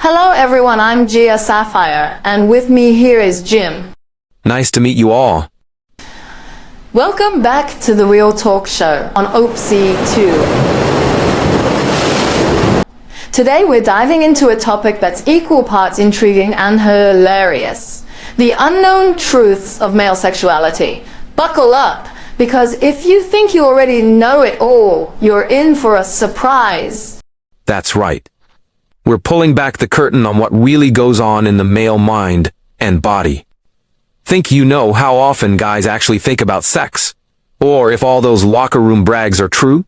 Hello everyone, I'm Gia Sapphire, and with me here is Jim. Nice to meet you all. Welcome back to the Real Talk Show on Oopsie 2. Today we're diving into a topic that's equal parts intriguing and hilarious. The unknown truths of male sexuality. Buckle up, because if you think you already know it all, you're in for a surprise. That's right. We're pulling back the curtain on what really goes on in the male mind and body. Think you know how often guys actually think about sex? Or if all those locker room brags are true?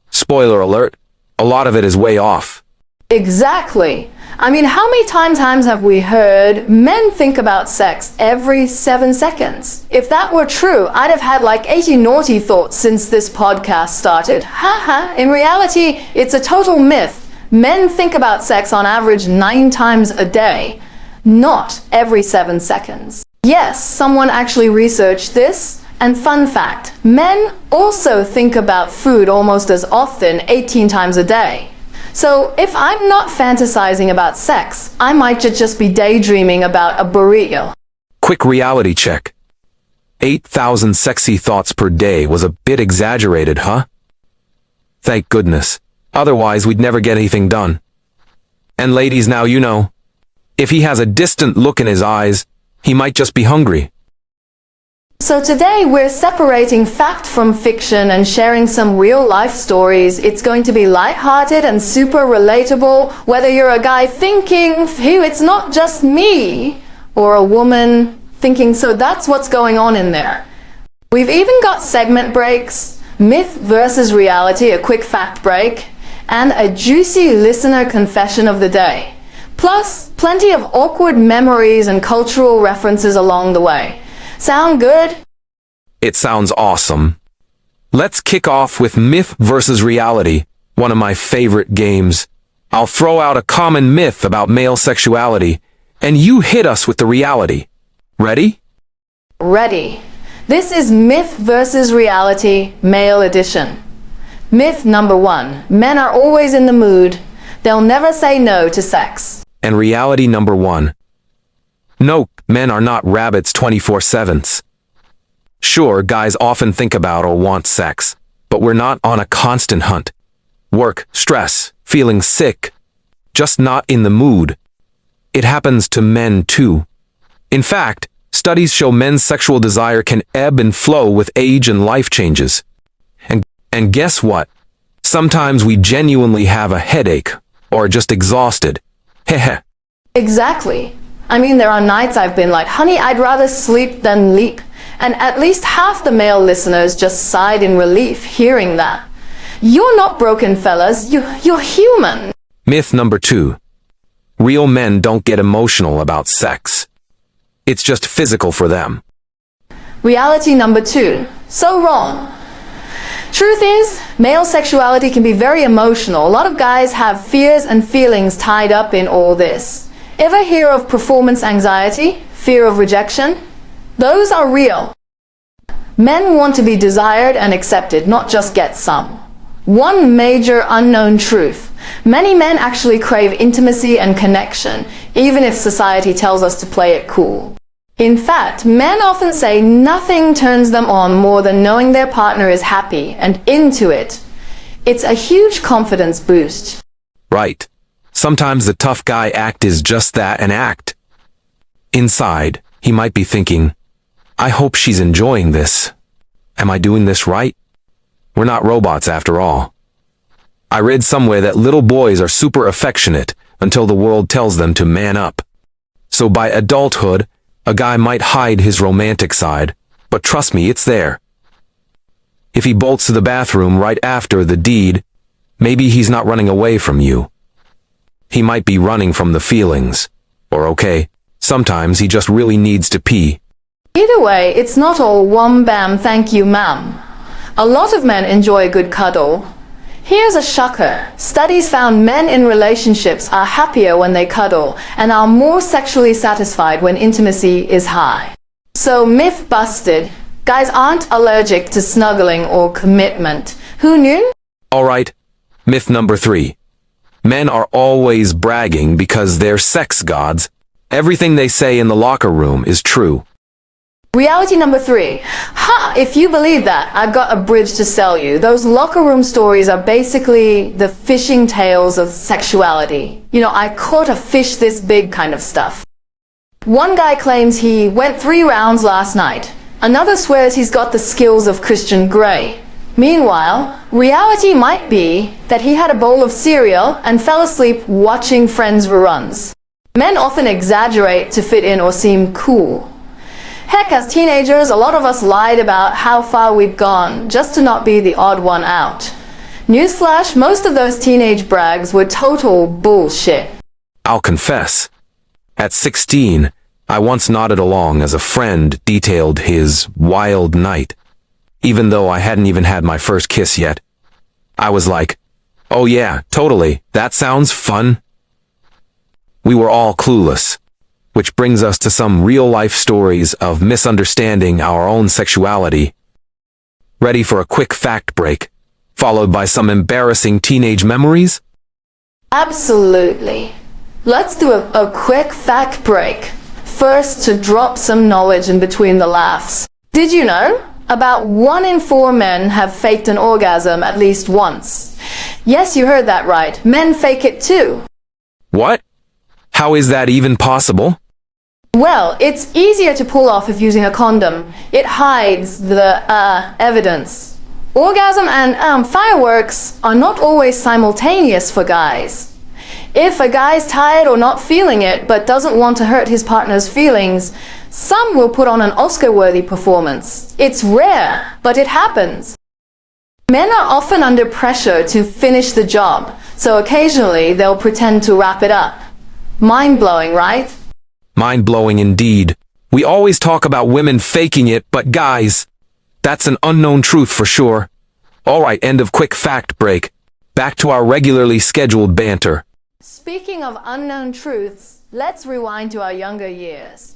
Spoiler alert, a lot of it is way off. Exactly. I mean, how many times have we heard men think about sex every 7 seconds? If that were true, I'd have had like 80 naughty thoughts since this podcast started. Haha, in reality, it's a total myth. Men think about sex on average 9 times a day, not every 7 seconds. Yes, someone actually researched this. And fun fact, men also think about food almost as often, 18 times a day. So if I'm not fantasizing about sex, I might just be daydreaming about a burrito. Quick reality check. 8,000 sexy thoughts per day was a bit exaggerated, huh? Thank goodness. Otherwise, we'd never get anything done. And ladies, now you know. If he has a distant look in his eyes, he might just be hungry. So today we're separating fact from fiction and sharing some real-life stories. It's going to be lighthearted and super relatable, whether you're a guy thinking, phew, it's not just me, or a woman thinking, so that's what's going on in there. We've even got segment breaks, myth versus reality, a quick fact break, and a juicy listener confession of the day. Plus, plenty of awkward memories and cultural references along the way. Sound good? It sounds awesome. Let's kick off with myth versus reality, one of my favorite games. I'll throw out a common myth about male sexuality, and you hit us with the reality. Ready? Ready. This is myth versus reality, male edition. Myth number 1. Men are always in the mood. They'll never say no to sex. And reality number 1. No, men are not rabbits 24/7. Sure, guys often think about or want sex, but we're not on a constant hunt. Work, stress, feeling sick, just not in the mood. It happens to men too. In fact, studies show men's sexual desire can ebb and flow with age and life changes. And guess what? Sometimes we genuinely have a headache or just exhausted. Heh. Exactly. I mean, there are nights I've been like, honey, I'd rather sleep than leap. And at least half the male listeners just sighed in relief hearing that. You're not broken, fellas. You're human. Myth number 2. Real men don't get emotional about sex. It's just physical for them. Reality number 2. So wrong. Truth is, male sexuality can be very emotional. A lot of guys have fears and feelings tied up in all this. Ever hear of performance anxiety, fear of rejection? Those are real. Men want to be desired and accepted, not just get some. One major unknown truth. Many men actually crave intimacy and connection, even if society tells us to play it cool. In fact, men often say nothing turns them on more than knowing their partner is happy and into it. It's a huge confidence boost. Right. Sometimes the tough guy act is just that, an act. Inside, he might be thinking, I hope she's enjoying this. Am I doing this right? We're not robots after all. I read somewhere that little boys are super affectionate until the world tells them to man up. So by adulthood, a guy might hide his romantic side, but trust me, it's there. If he bolts to the bathroom right after the deed, maybe he's not running away from you. He might be running from the feelings. Or okay, sometimes he just really needs to pee. Either way, it's not all wham bam thank you ma'am. A lot of men enjoy a good cuddle. Here's a shocker. Studies found men in relationships are happier when they cuddle and are more sexually satisfied when intimacy is high. So myth busted. Guys aren't allergic to snuggling or commitment. Who knew? Alright, myth number 3. Men are always bragging because they're sex gods. Everything they say in the locker room is true. Reality number 3. If you believe that, I've got a bridge to sell you. Those locker room stories are basically the fishing tales of sexuality. You know, I caught a fish this big kind of stuff. One guy claims he went 3 rounds last night. Another swears he's got the skills of Christian Grey. Meanwhile, reality might be that he had a bowl of cereal and fell asleep watching Friends reruns. Men often exaggerate to fit in or seem cool. Heck, as teenagers, a lot of us lied about how far we'd gone just to not be the odd one out. Newsflash, most of those teenage brags were total bullshit. I'll confess. At 16, I once nodded along as a friend detailed his wild night. Even though I hadn't even had my first kiss yet. I was like, oh yeah, totally, that sounds fun. We were all clueless. Which brings us to some real-life stories of misunderstanding our own sexuality. Ready for a quick fact break, followed by some embarrassing teenage memories? Absolutely. Let's do a quick fact break. First, to drop some knowledge in between the laughs. Did you know? About 1 in 4 men have faked an orgasm at least once. Yes, you heard that right. Men fake it too. What? How is that even possible? Well, it's easier to pull off if using a condom. It hides the, evidence. Orgasm and, fireworks are not always simultaneous for guys. If a guy's tired or not feeling it, but doesn't want to hurt his partner's feelings, some will put on an Oscar-worthy performance. It's rare, but it happens. Men are often under pressure to finish the job, so occasionally they'll pretend to wrap it up. Mind-blowing, right? Mind-blowing indeed. We always talk about women faking it, but guys, that's an unknown truth for sure. Alright, end of quick fact break. Back to our regularly scheduled banter. Speaking of unknown truths, let's rewind to our younger years.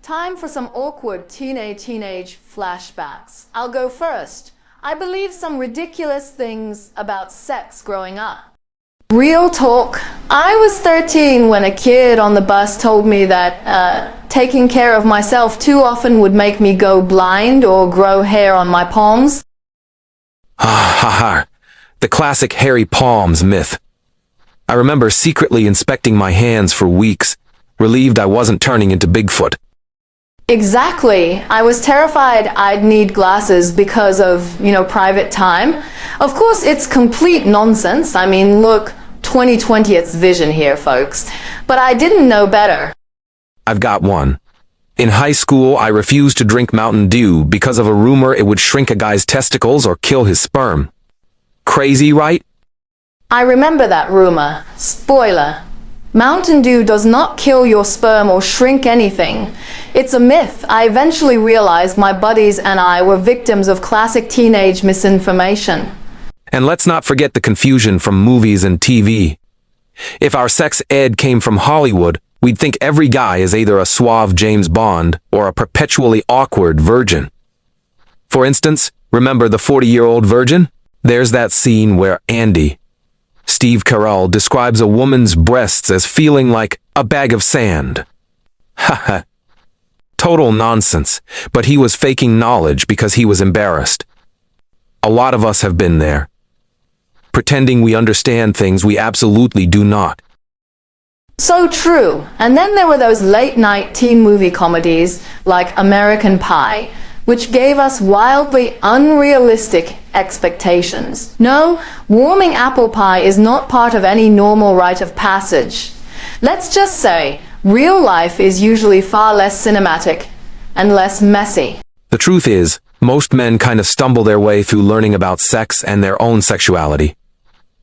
Time for some awkward teenage flashbacks. I'll go first. I believe some ridiculous things about sex growing up. Real talk. I was 13 when a kid on the bus told me that taking care of myself too often would make me go blind or grow hair on my palms. The classic hairy palms myth. I remember secretly inspecting my hands for weeks, relieved I wasn't turning into Bigfoot. Exactly. I was terrified I'd need glasses because of, private time. Of course, it's complete nonsense. I mean, look, 2020's vision here, folks. But I didn't know better. I've got one. In high school, I refused to drink Mountain Dew because of a rumor it would shrink a guy's testicles or kill his sperm. Crazy, right? I remember that rumor. Spoiler. Mountain Dew does not kill your sperm or shrink anything. It's a myth. I eventually realized my buddies and I were victims of classic teenage misinformation. And let's not forget the confusion from movies and TV. If our sex ed came from Hollywood, we'd think every guy is either a suave James Bond or a perpetually awkward virgin. For instance, remember the 40-year-old virgin? There's that scene where Andy, Steve Carell, describes a woman's breasts as feeling like a bag of sand. Haha. Total nonsense, but he was faking knowledge because he was embarrassed. A lot of us have been there. Pretending we understand things we absolutely do not. So true. And then there were those late-night teen movie comedies like American Pie, which gave us wildly unrealistic expectations. No, warming apple pie is not part of any normal rite of passage. Let's just say, real life is usually far less cinematic and less messy. The truth is, most men kind of stumble their way through learning about sex and their own sexuality.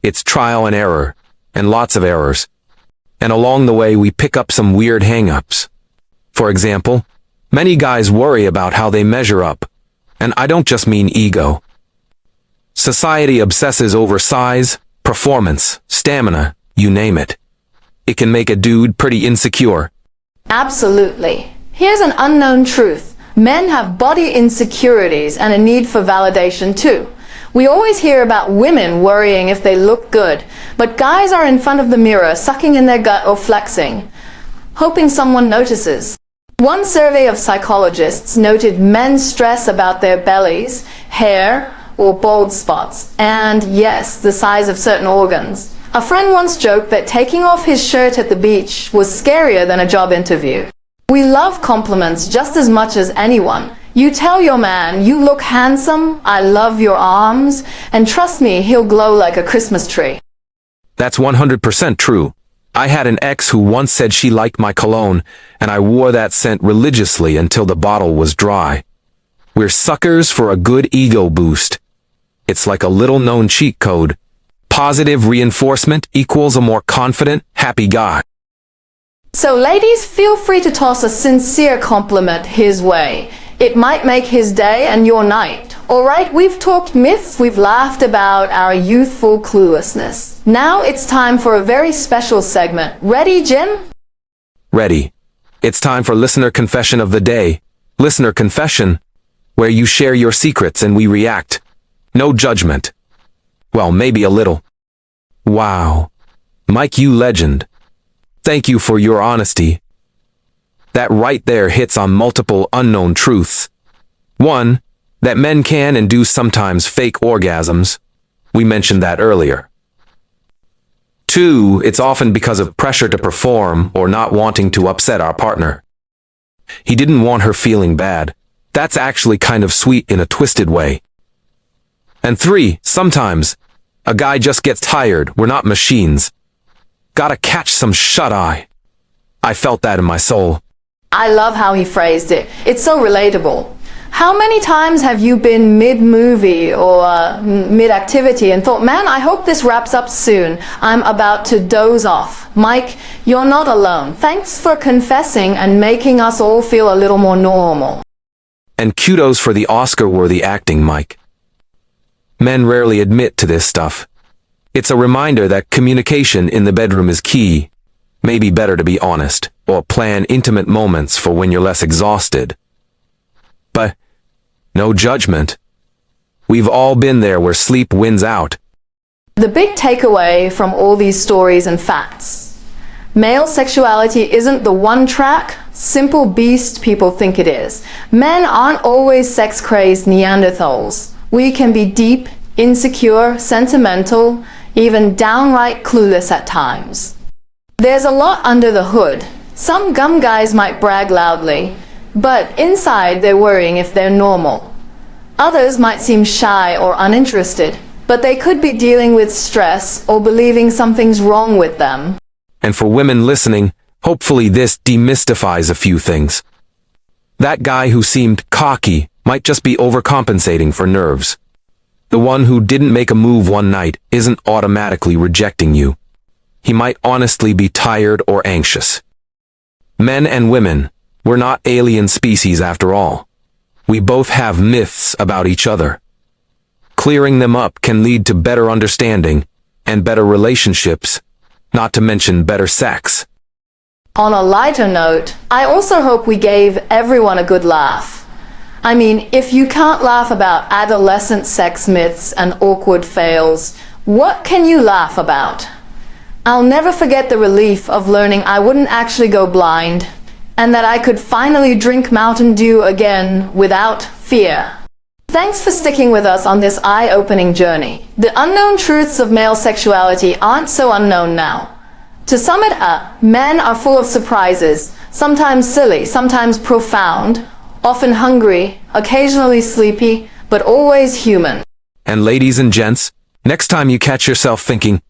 It's trial and error, and lots of errors. And along the way we pick up some weird hang-ups. For example, many guys worry about how they measure up, and I don't just mean ego. Society obsesses over size, performance, stamina, you name it. It can make a dude pretty insecure. Absolutely. Here's an unknown truth. Men have body insecurities and a need for validation too. We always hear about women worrying if they look good, but guys are in front of the mirror, sucking in their gut or flexing, hoping someone notices. One survey of psychologists noted men stress about their bellies, hair, or bald spots, and yes, the size of certain organs. A friend once joked that taking off his shirt at the beach was scarier than a job interview. We love compliments just as much as anyone. You tell your man, "You look handsome, I love your arms," and trust me, he'll glow like a Christmas tree. That's 100% true. I had an ex who once said she liked my cologne, and I wore that scent religiously until the bottle was dry. We're suckers for a good ego boost. It's like a little-known cheat code. Positive reinforcement equals a more confident, happy guy. So ladies, feel free to toss a sincere compliment his way. It might make his day and your night. Alright, we've talked myths, we've laughed about our youthful cluelessness. Now it's time for a very special segment. Ready, Jim? Ready. It's time for Listener Confession of the Day. Listener Confession, where you share your secrets and we react. No judgment. Well, maybe a little. Wow. Mike, you legend. Thank you for your honesty. That right there hits on multiple unknown truths. 1. That men can and do sometimes fake orgasms. We mentioned that earlier. 2. It's often because of pressure to perform or not wanting to upset our partner. He didn't want her feeling bad. That's actually kind of sweet in a twisted way. And 3. Sometimes a guy just gets tired. We're not machines. Gotta catch some shut-eye. I felt that in my soul. I love how he phrased it. It's so relatable. How many times have you been mid-movie or mid-activity and thought, man, I hope this wraps up soon. I'm about to doze off. Mike, you're not alone. Thanks for confessing and making us all feel a little more normal. And kudos for the Oscar-worthy acting, Mike. Men rarely admit to this stuff. It's a reminder that communication in the bedroom is key. Maybe better to be honest, or plan intimate moments for when you're less exhausted. But no judgment. We've all been there where sleep wins out. The big takeaway from all these stories and facts: male sexuality isn't the one-track, simple beast people think it is. Men aren't always sex-crazed Neanderthals. We can be deep, insecure, sentimental, even downright clueless at times. There's a lot under the hood. Some gum guys might brag loudly, but inside they're worrying if they're normal. Others might seem shy or uninterested, but they could be dealing with stress or believing something's wrong with them. And for women listening, hopefully this demystifies a few things. That guy who seemed cocky might just be overcompensating for nerves. The one who didn't make a move one night isn't automatically rejecting you. He might honestly be tired or anxious. Men and women, we're not alien species after all. We both have myths about each other. Clearing them up can lead to better understanding and better relationships, not to mention better sex. On a lighter note, I also hope we gave everyone a good laugh. I mean, if you can't laugh about adolescent sex myths and awkward fails, what can you laugh about? I'll never forget the relief of learning I wouldn't actually go blind, and that I could finally drink Mountain Dew again without fear. Thanks for sticking with us on this eye-opening journey. The unknown truths of male sexuality aren't so unknown now. To sum it up, men are full of surprises, sometimes silly, sometimes profound, often hungry, occasionally sleepy, but always human. And ladies and gents, next time you catch yourself thinking,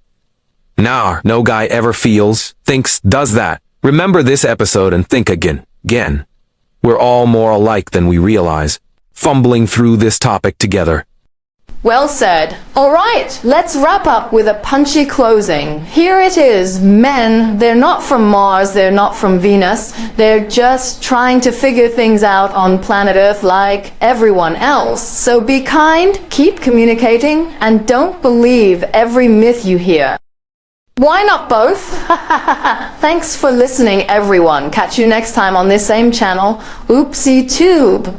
nah, no guy ever feels, thinks, does that, remember this episode and think again. We're all more alike than we realize, fumbling through this topic together. Well said. All right, let's wrap up with a punchy closing. Here it is. Men, they're not from Mars, they're not from Venus. They're just trying to figure things out on planet Earth like everyone else. So be kind, keep communicating, and don't believe every myth you hear. Why not both? Thanks for listening, everyone. Catch you next time on this same channel, Oopsie Tube.